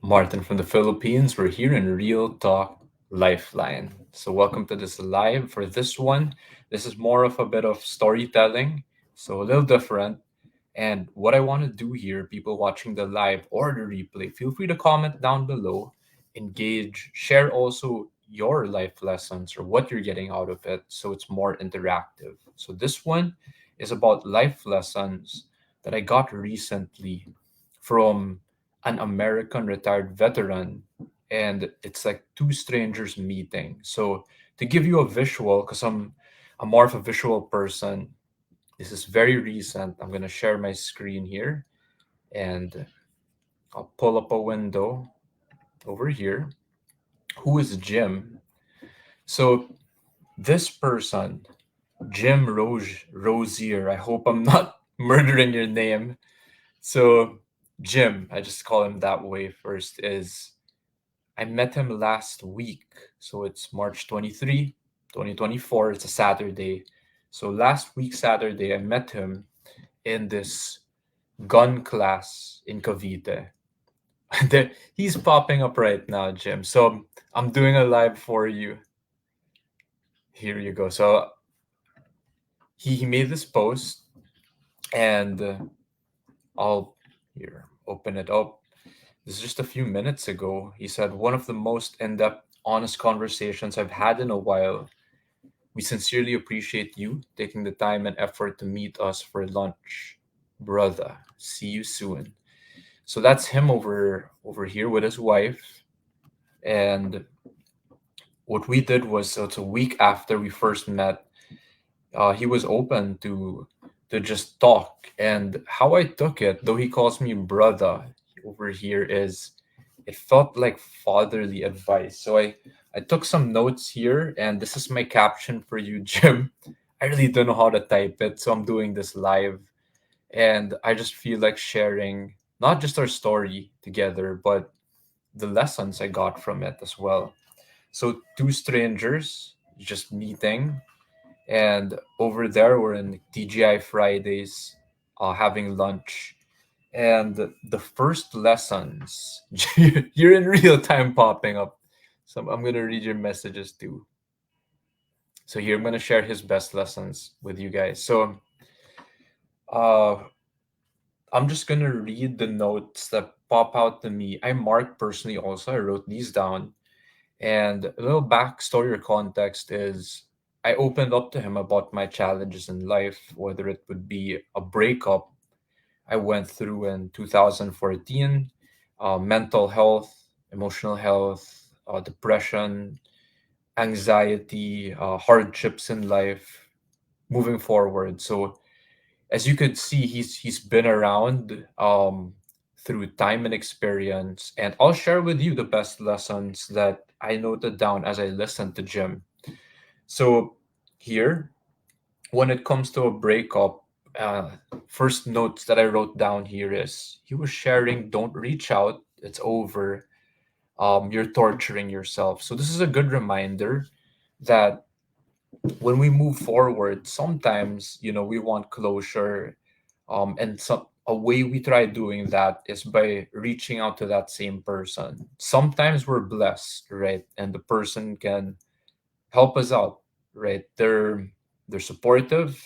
Martin from the Philippines. We're here in Real Talk Lifeline. So, welcome to this live. For this one, this is more of a bit of storytelling, so a little different. And what I want to do here, people watching the live or the replay, feel free to comment down below, engage, share also your life lessons or what you're getting out of it so it's more interactive. So, this one is about life lessons that I got recently from an American retired veteran, and it's like two strangers meeting. So, to give you a visual, because I'm more of a visual person, this is very recent. I'm going to share my screen here and I'll pull up a window over here. Who is Jim? So, this person, Jim Rosier, I hope I'm not murdering your name. So, Jim, I just call him that way first, is I met him last week. So, it's March 23, 2024. It's a Saturday. So, last week, Saturday, I met him in this gun class in Cavite. He's popping up right now, Jim. So I'm doing a live for you. Here you go. So he made this post, and I'll here open it up. This is just a few minutes ago. He said, "One of the most in depth, honest conversations I've had in a while. We sincerely appreciate you taking the time and effort to meet us for lunch. Brother, see you soon." So that's him over here with his wife. And what we did was, so it's a week after we first met, he was open to just talk. And how I took it, though he calls me brother over here, is it felt like fatherly advice. So I took some notes here, and this is my caption for you, Jim. I really don't know how to type it, so I'm doing this live. And I just feel like sharing not just our story together, but the lessons I got from it as well. So two strangers just meeting, and over there we're in TGI Fridays, having lunch. And the first lessons, you're in real time popping up. So I'm gonna read your messages too. So here I'm gonna share his best lessons with you guys. So uh, I'm just gonna read the notes that pop out to me. I marked personally also. I wrote these down. And a little backstory or context is I opened up to him about my challenges in life, whether it would be a breakup I went through in 2014, mental health, emotional health, depression, anxiety, hardships in life, moving forward. So as you could see, he's been around through time and experience, and I'll share with you the best lessons that I noted down as I listened to Jim. So here, when it comes to a breakup, uh, first notes that I wrote down here is he was sharing, "Don't reach out. It's over. You're torturing yourself." So this is a good reminder that when we move forward, sometimes we want closure, and some a way we try doing that is by reaching out to that same person. Sometimes we're blessed, right, and the person can help us out, right? They're supportive,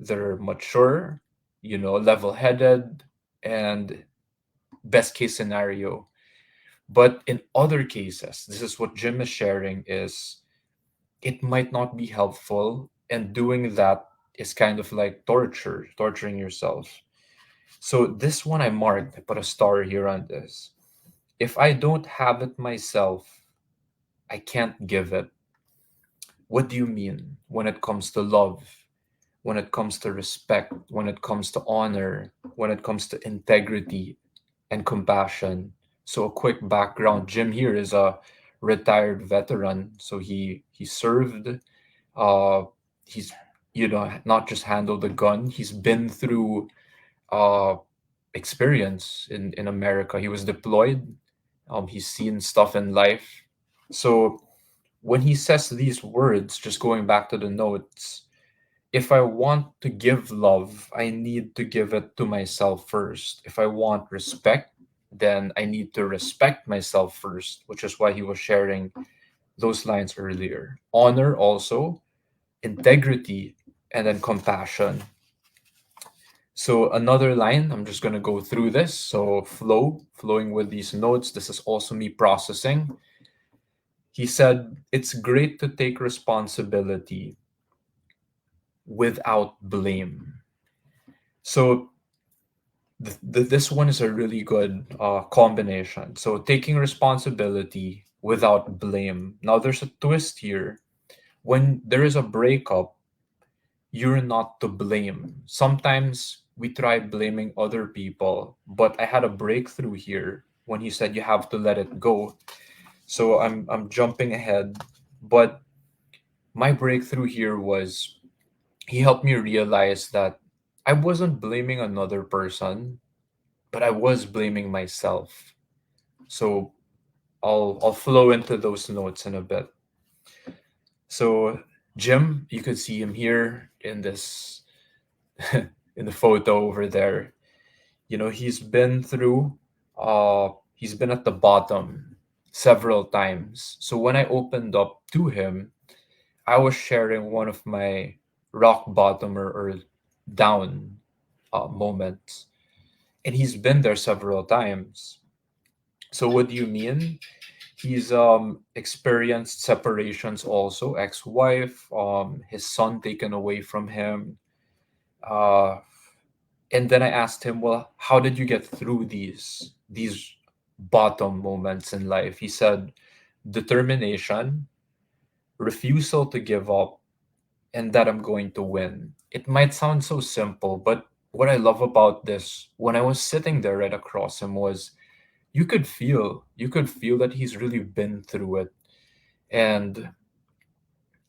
they're mature, level-headed, and best case scenario. But in other cases, this is what Jim is sharing, is it might not be helpful, and doing that is kind of like torturing yourself. So this one I marked, I put a star here on this. If I don't have it myself, I can't give it. What do you mean? When it comes to love, when it comes to respect, when it comes to honor, when it comes to integrity and compassion. So a quick background, Jim here is a retired veteran. So he served, uh he's not just handled a gun, he's been through uh experience in America. He was deployed. He's seen stuff in life. So when he says these words, just going back to the notes, if I want to give love, I need to give it to myself first. If I want respect, then I need to respect myself first, which is why he was sharing those lines earlier. Honor also, integrity, and then compassion. So another line, I'm just going to go through this. So flowing with these notes. This is also me processing. He said, it's great to take responsibility without blame. So this one is a really good combination. So taking responsibility without blame. Now there's a twist here. When there is a breakup, you're not to blame. Sometimes we try blaming other people, but I had a breakthrough here when he said you have to let it go. So I'm jumping ahead, but my breakthrough here was he helped me realize that I wasn't blaming another person, but I was blaming myself. So I'll flow into those notes in a bit. So Jim, you could see him here in this in the photo over there. You know, he's been at the bottom several times. So when I opened up to him, I was sharing one of my rock bottom or down moments, and he's been there several times. So what do you mean? He's experienced separations also, ex-wife, his son taken away from him. Uh and then I asked him, well, how did you get through these bottom moments in life? He said, determination, refusal to give up, and that I'm going to win. It might sound so simple, but what I love about this, when I was sitting there right across him, was you could feel that he's really been through it. And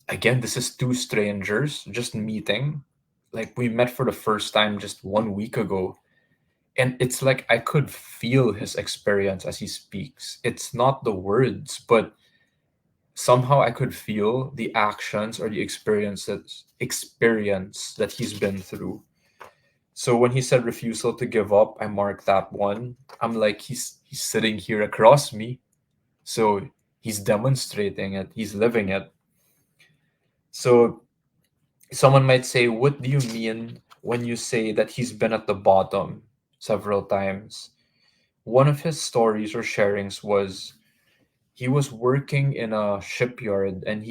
again, this is two strangers just meeting. Like we met for the first time just 1 week ago. And it's like I could feel his experience as he speaks. It's not the words, but somehow I could feel the actions or the experience that he's been through. So when he said refusal to give up, I marked that one. I'm like he's sitting here across me. So he's demonstrating it, he's living it. So someone might say, what do you mean when you say that he's been at the bottom several times? One of his stories or sharings was he was working in a shipyard and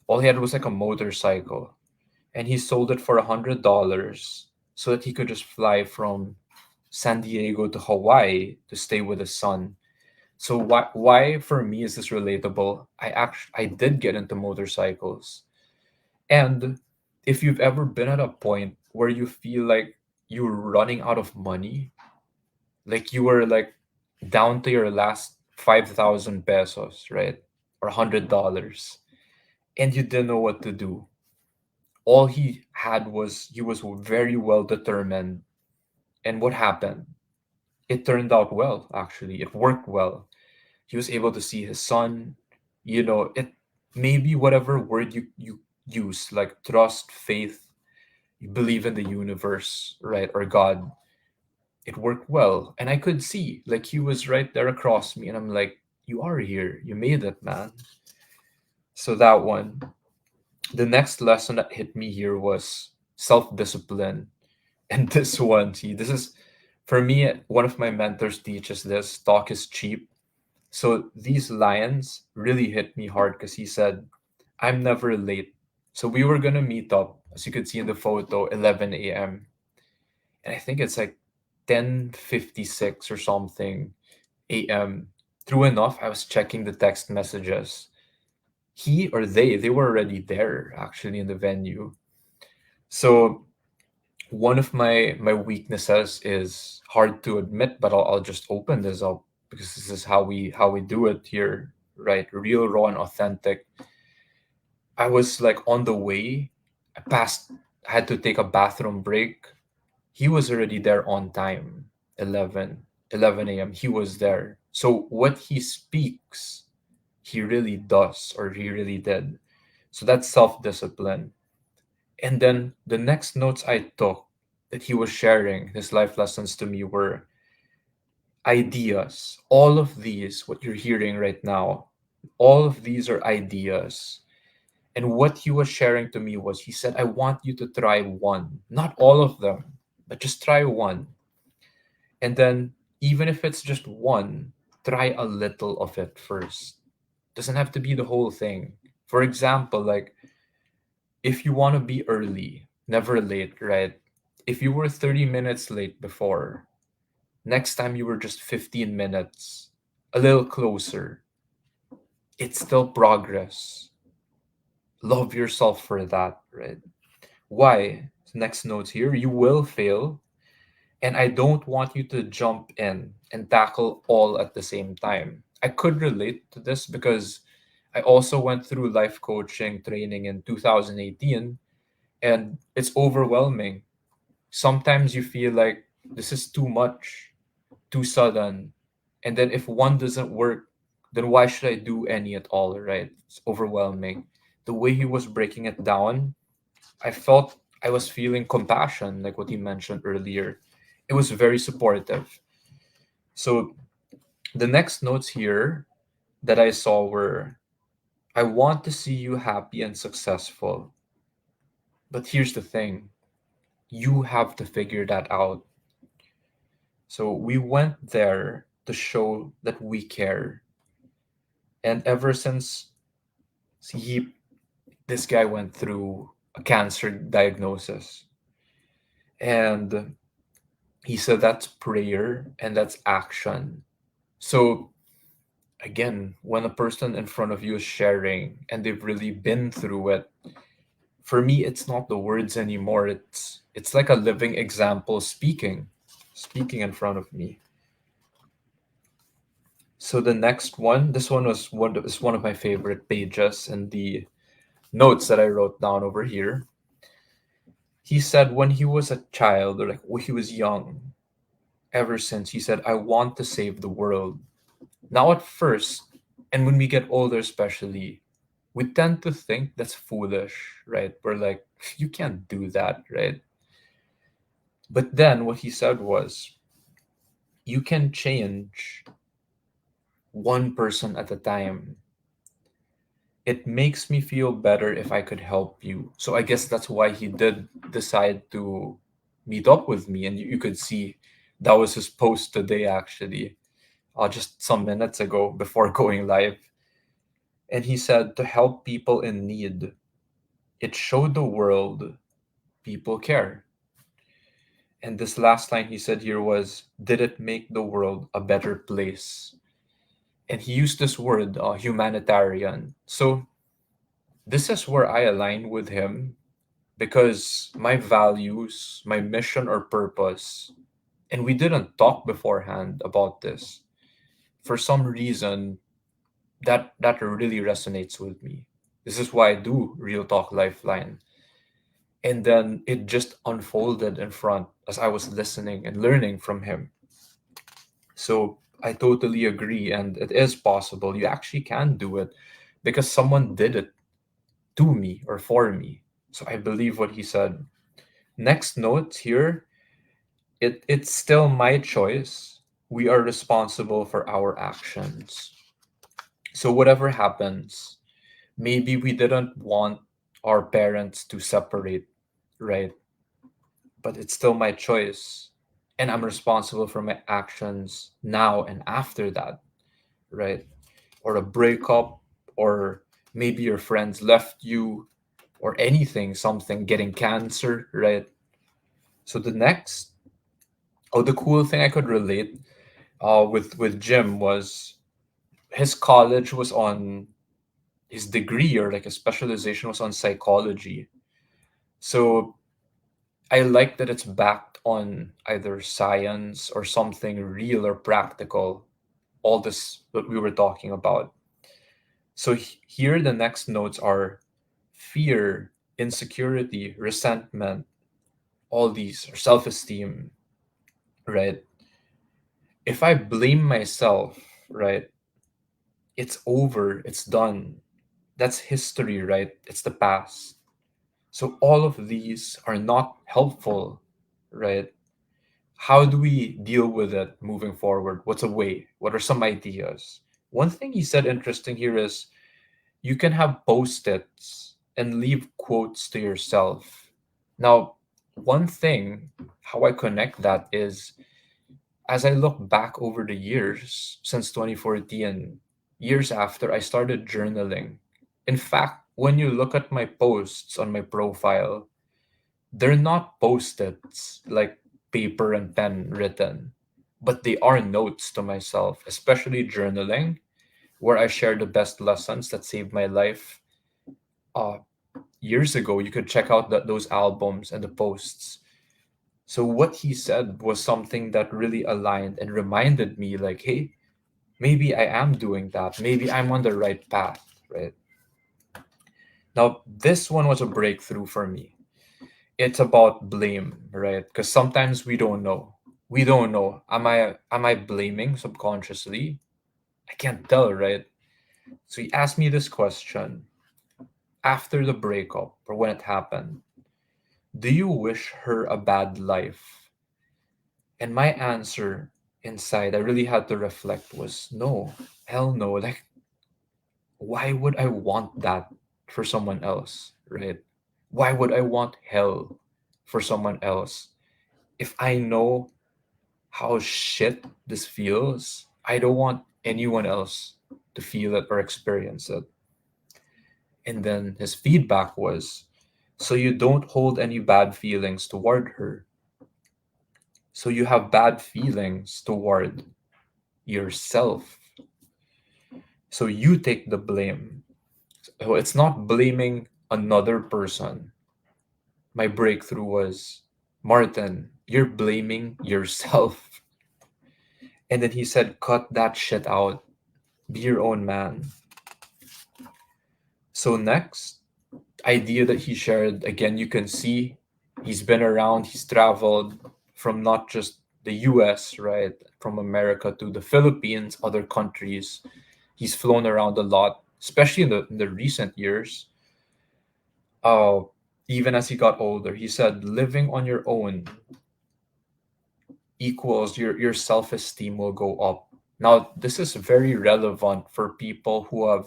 all he had was like a motorcycle, and he sold it for $100 so that he could just fly from San Diego to Hawaii to stay with his son. So why for me is this relatable? I did get into motorcycles. And if you've ever been at a point where you feel like you're running out of money, like you were like down to your last 5,000 pesos, right? Or $100, and you didn't know what to do. All he had was he was very well determined. And what happened? It turned out well, actually. It worked well. He was able to see his son. It maybe whatever word you use, like trust, faith, you believe in the universe, right? Or God, it worked well. And I could see, like, he was right there across me. And I'm like, you are here. You made it, man. So that one. The next lesson that hit me here was self discipline. And this one, see, this is for me, one of my mentors teaches this talk is cheap. So these lines really hit me hard because he said, I'm never late. So we were going to meet up, as you could see in the photo, 11 a.m. And I think it's like 10:56 or something a.m. True enough, I was checking the text messages. He or they were already there actually in the venue. So one of my weaknesses is hard to admit, but I'll just open this up because this is how we do it here, right? Real, raw, and authentic. I was like on the way. I had to take a bathroom break. He was already there on time, 11 a.m. He was there. So what he speaks, he really does, or he really did. So that's self-discipline. And then the next notes I took that he was sharing, his life lessons to me were, ideas. All of these, what you're hearing right now, all of these are ideas. And what he was sharing to me was, he said, I want you to try one, not all of them, but just try one. And then, even if it's just one, try a little of it first. Doesn't have to be the whole thing. For example, like, if you want to be early, never late, right? If you were 30 minutes late before, next time you were just 15 minutes, a little closer, it's still progress. Love yourself for that, right? Why? Next note here, you will fail, and I don't want you to jump in and tackle all at the same time. I could relate to this because I also went through life coaching training in 2018, and it's overwhelming. Sometimes you feel like this is too much, too sudden. And then if one doesn't work, then why should I do any at all, right? It's overwhelming. The way he was breaking it down, I felt I was feeling compassion, like what he mentioned earlier. It was very supportive. So the next notes here that I saw were, I want to see you happy and successful. But here's the thing, you have to figure that out. So we went there to show that we care. And ever since he, this guy went through a cancer diagnosis, and he said that's prayer and that's action. So again, when a person in front of you is sharing and they've really been through it, for me it's not the words anymore. It's like a living example speaking in front of me. So the next one, this one was one of my favorite pages in the notes that I wrote down over here. He said when he was a child, or like when he was young, ever since, he said, I want to save the world. Now, at first, and when we get older, especially, we tend to think that's foolish, right? We're like, you can't do that, right? But then what he said was, you can change one person at a time. It makes me feel better if I could help you. So I guess that's why he did decide to meet up with me. And you could see that was his post today, actually, just some minutes ago before going live. And he said, to help people in need, it showed the world people care. And this last line he said here was, did it make the world a better place? And he used this word, humanitarian. So this is where I align with him, because my values, my mission or purpose, and we didn't talk beforehand about this. For some reason, that really resonates with me. This is why I do Real Talk Lifeline. And then it just unfolded in front as I was listening and learning from him. So I totally agree, and it is possible. You actually can do it because someone did it to me or for me. So I believe what he said. Next note here, it's still my choice. We are responsible for our actions. So whatever happens, maybe we didn't want our parents to separate, right? But it's still my choice. And I'm responsible for my actions now and after that, right? Or a breakup, or maybe your friends left you, or anything, something, getting cancer, right? So the next, oh, the cool thing I could relate with Jim was his college was on his degree, or like a specialization was on psychology. So I like that it's backed on either science or something real or practical. All this that we were talking about. So here the next notes are fear, insecurity, resentment, all these, or self-esteem, right? If I blame myself, right, it's over, it's done. That's history, right? It's the past. So all of these are not helpful, right? how do we deal with it moving forward? What's a way? What are some ideas? One thing he said interesting here is you can have post-its and leave quotes to yourself. Now, one thing, how I connect that is as I look back over the years since 2014, years after I started journaling. In fact, when you look at my posts on my profile, they're not post-its like paper and pen written, but they are notes to myself, especially journaling, where I share the best lessons that saved my life. Uh, Years ago, you could check out those albums and the posts. So what he said was something that really aligned and reminded me, like, hey, maybe I am doing that. Maybe I'm on the right path, right? Now, this one was a breakthrough for me. It's about blame, right? Because sometimes we don't know. We don't know. Am I blaming subconsciously? I can't tell, right? So he asked me this question after the breakup or when it happened. Do you wish her a bad life? And my answer inside, I really had to reflect was no, hell no. Like, why would I want that for someone else, right? Why would I want hell for someone else? If I know how shit this feels, I don't want anyone else to feel it or experience it. And then his feedback was, so you don't hold any bad feelings toward her. So you have bad feelings toward yourself. So you take the blame. So it's not blaming another person. My breakthrough was, Martin, you're blaming yourself. And then he said, cut that shit out. Be your own man. So next, idea that he shared, again, you can see he's been around, he's traveled from not just the US, right? From America to the Philippines, other countries. He's flown around a lot, especially in the recent years. Uh, Even as he got older, he said living on your own equals your self-esteem will go up. Now, this is very relevant for people who have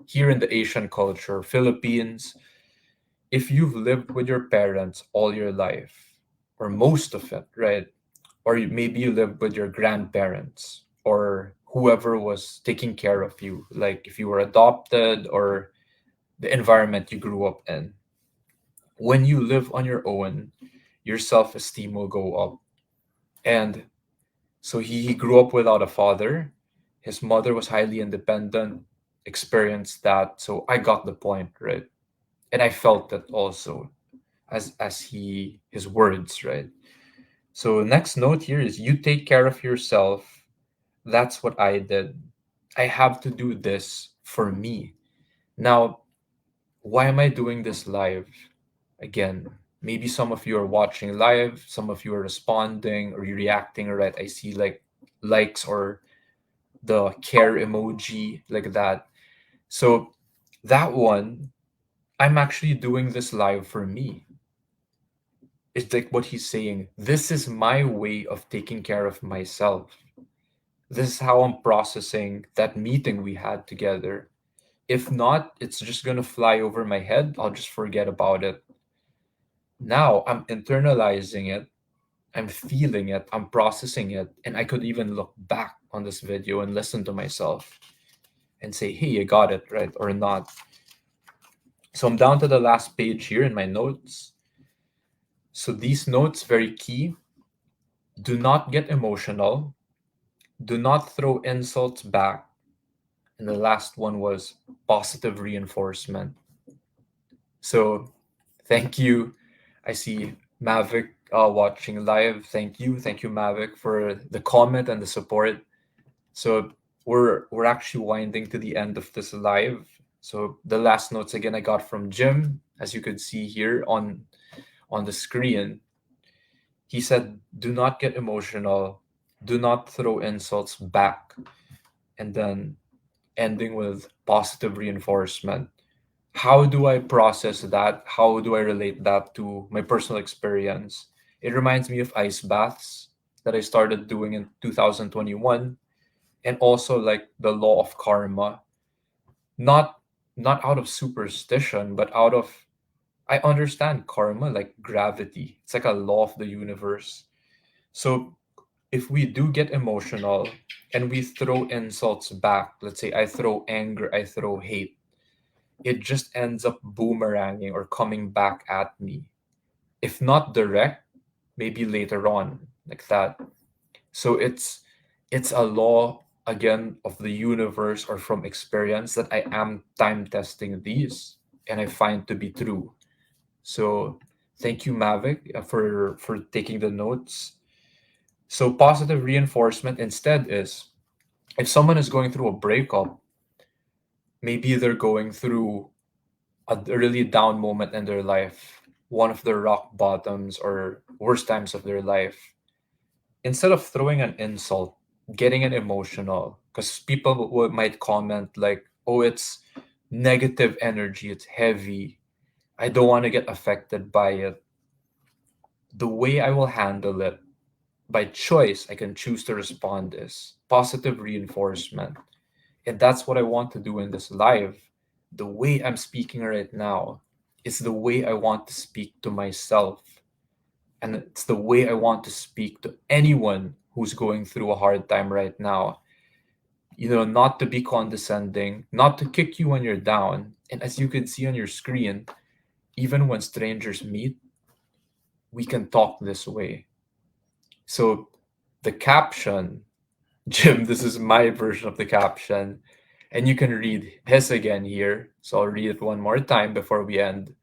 here in the Asian culture, Philippines, if you've lived with your parents all your life, or most of it, right? Or maybe you lived with your grandparents or whoever was taking care of you, like if you were adopted or the environment you grew up in. When you live on your own, your self esteem will go up. And so he grew up without a father. His mother was highly independent, experienced that. So I got the point, right? And I felt that also as his words, right? So next note here is you take care of yourself. That's what I did. I have to do this for me. Now, why am I doing this live? Again, maybe some of you are watching live, some of you are responding or you're reacting, right? I see like likes or the care emoji like that. So that one, I'm actually doing this live for me. It's like what he's saying. This is my way of taking care of myself. This is how I'm processing that meeting we had together. If not, it's just going to fly over my head. I'll just forget about it. Now I'm internalizing it, I'm feeling it, I'm processing it, and I could even look back on this video and listen to myself and say, hey, you got it, right? Or not. So I'm down to the last page here in my notes. So these notes, very key. Do not get emotional. Do not throw insults back. And the last one was positive reinforcement. So thank you. I see Mavic watching live. Thank you. Thank you, Mavic, for the comment and the support. So we're actually winding to the end of this live. So the last notes again I got from Jim, as you could see here on the screen. He said, "Do not get emotional. Do not throw insults back." And then ending with positive reinforcement. How do I process that? How do I relate that to my personal experience? It reminds me of ice baths. that I started doing in 2021, and also like the law of karma, not not out of superstition, but out of, I understand karma like gravity. It's like a law of the universe. So if we do get emotional and we throw insults back, let's say I throw anger, I throw hate, it just ends up boomeranging or coming back at me. If not direct, maybe later on, like that. So it's a law again of the universe or from experience that I am time testing these and I find to be true. So thank you, Mavic, for taking the notes. So positive reinforcement instead is, if someone is going through a breakup, maybe they're going through a really down moment in their life, one of the rock bottoms or worst times of their life. Instead of throwing an insult, getting an emotional, because people might comment like, "Oh, it's negative energy, it's heavy. I don't want to get affected by it." The way I will handle it, by choice, I can choose to respond is positive reinforcement. And that's what I want to do in this live. The way I'm speaking right now is the way I want to speak to myself. And it's the way I want to speak to anyone who's going through a hard time right now. Not to be condescending, not to kick you when you're down. And as you can see on your screen, even when strangers meet, we can talk this way. So the caption, Jim, this is my version of the caption, and you can read his again here. So I'll read it one more time before we end.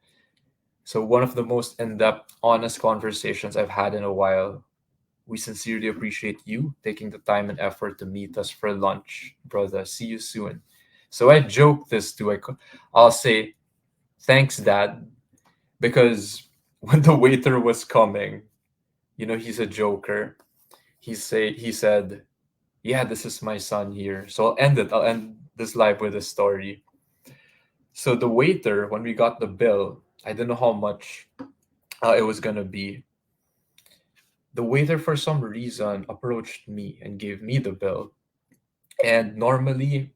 So, one of the most in depth, honest conversations I've had in a while. We sincerely appreciate you taking the time and effort to meet us for lunch, brother. See you soon. So, I joke this too. I'll say, thanks, Dad, because when the waiter was coming, he's a joker. He said, "Yeah, this is my son here." So I'll end it. I'll end this live with a story. So the waiter, when we got the bill, I didn't know how much it was gonna be. The waiter, for some reason, approached me and gave me the bill. And normally,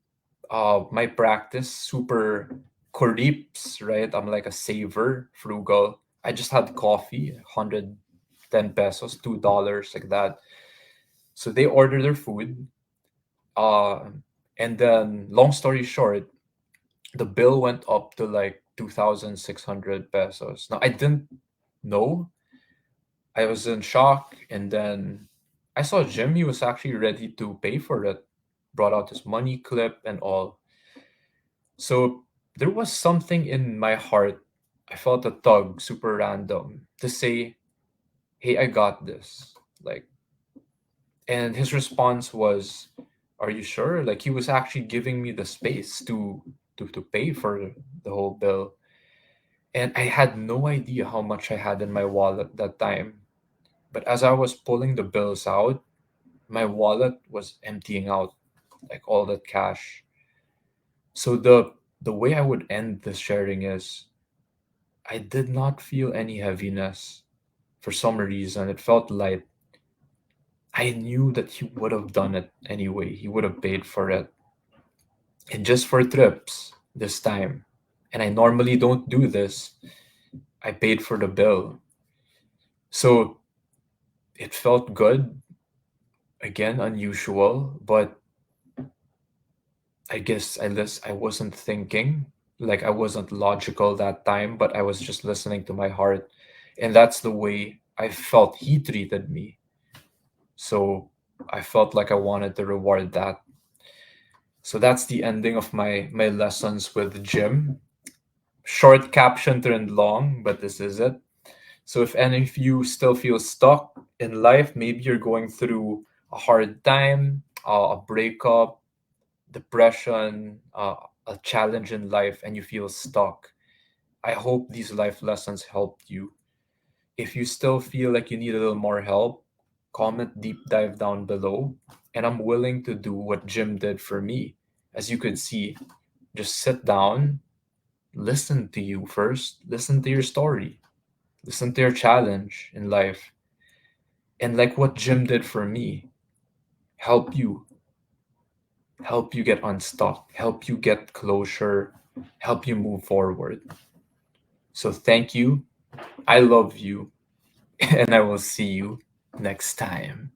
my practice super creeps, right? I'm like a saver, frugal. I just had coffee, 110 pesos, $2, like that. So they order their food. Uh, and then, long story short, the bill went up to like 2,600 pesos. Now, I didn't know. I was in shock. And then I saw Jim. He was actually ready to pay for it, brought out his money clip and all. So there was something in my heart. I felt a tug, super random, to say, "Hey, I got this." Like, and his response was, "Are you sure?" Like, he was actually giving me the space to pay for the whole bill. And I had no idea how much I had in my wallet that time. But as I was pulling the bills out, my wallet was emptying out, like all that cash. So the way I would end this sharing is, I did not feel any heaviness. For some reason, it felt light. I knew that he would have done it anyway. He would have paid for it. And just for trips this time. And I normally don't do this. I paid for the bill. So it felt good. Again, unusual, but I wasn't thinking, like I wasn't logical that time, but I was just listening to my heart. And that's the way I felt he treated me. So I felt like I wanted to reward that. So that's the ending of my lessons with Jim. Short caption turned long, but this is it. So if any of you still feel stuck in life, maybe you're going through a hard time, a breakup, depression, a challenge in life, and you feel stuck, I hope these life lessons helped you. If you still feel like you need a little more help, comment deep dive down below, and I'm willing to do what Jim did for me. As you could see, just sit down, listen to you first, listen to your story, listen to your challenge in life, And like what Jim did for me, help you, help you get unstuck, help you get closure, help you move forward. So thank you. I love you. And I will see you next time.